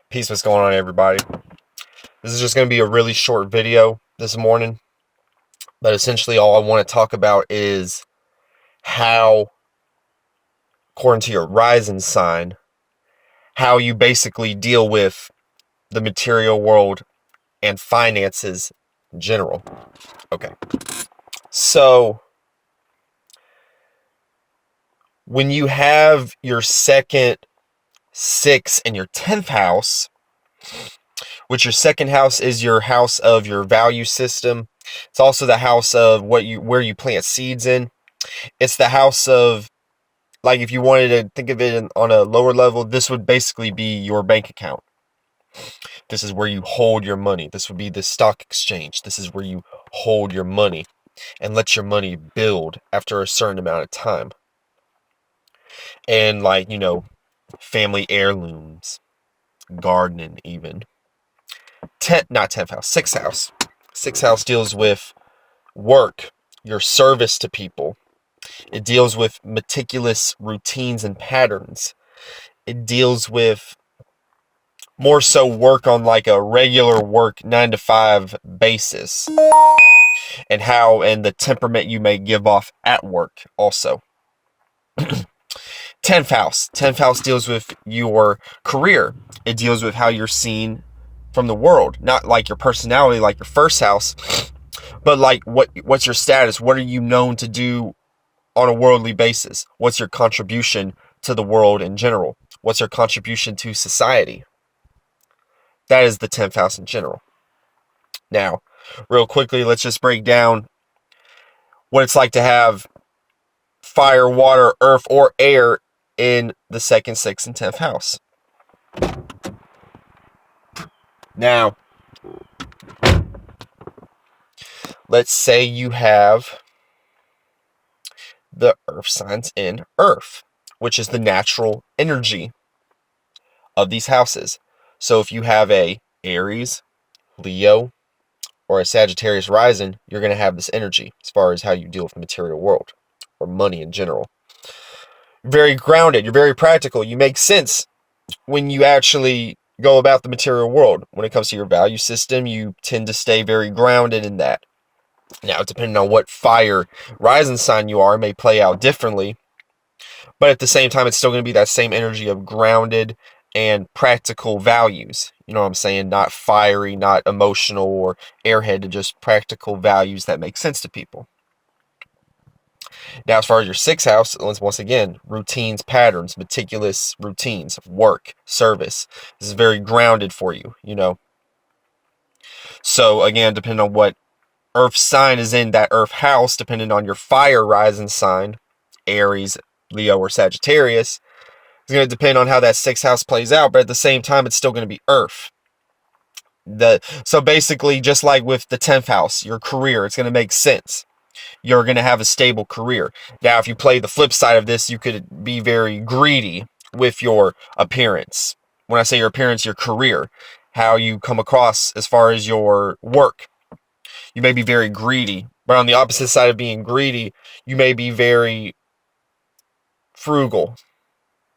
Peace, what's going on, everybody? This is just going to be a really short video this morning, but essentially all I want to talk about is how, according to your rising sign, how you basically deal with the material world and finances in general. Okay. So, when you have your second, sixth, and your 10th house, which your second house is your house of your value system. It's also the house of where you plant seeds in. It's the house of, like, if you wanted to think of it on a lower level, this would basically be your bank account. This is where you hold your money. This would be the stock exchange. This is where you hold your money and let your money build after a certain amount of time. And, like, family heirlooms, gardening even. Not 10th house, 6th house. 6th house deals with work, your service to people. It deals with meticulous routines and patterns. It deals with more so work on like a regular work 9 to 5 basis, and the temperament you may give off at work also. 10th house deals with your career. It deals with how you're seen from the world, not like your personality like your first house, but like what's your status? What are you known to do on a worldly basis? What's your contribution to the world in general? What's your contribution to society? That is the 10th house in general. Now, real quickly, let's just break down what it's like to have fire, water, earth, or air in the 2nd, 6th, and 10th house. Now, let's say you have the earth signs in earth, which is the natural energy of these houses. So if you have a Aries, Leo, or a Sagittarius rising, you're going to have this energy as far as how you deal with the material world or money in general. You're very grounded. You're very practical. You make sense when you actually go about the material world. When it comes to your value system, you tend to stay very grounded in that. Now, depending on what fire rising sign you are, it may play out differently. But at the same time, it's still going to be that same energy of grounded and practical values. You know what I'm saying? Not fiery, not emotional or airheaded, just practical values that make sense to people. Now, as far as your 6th house, once again, routines, patterns, meticulous routines, work, service. This is very grounded for you, So, again, depending on what earth sign is in that earth house, depending on your fire rising sign, Aries, Leo, or Sagittarius, it's going to depend on how that 6th house plays out, but at the same time, it's still going to be earth. So basically, just like with the 10th house, your career, it's going to make sense. You're going to have a stable career. Now, if you play the flip side of this, you could be very greedy with your appearance. When I say your appearance, your career, how you come across as far as your work. You may be very greedy, but on the opposite side of being greedy, you may be very frugal.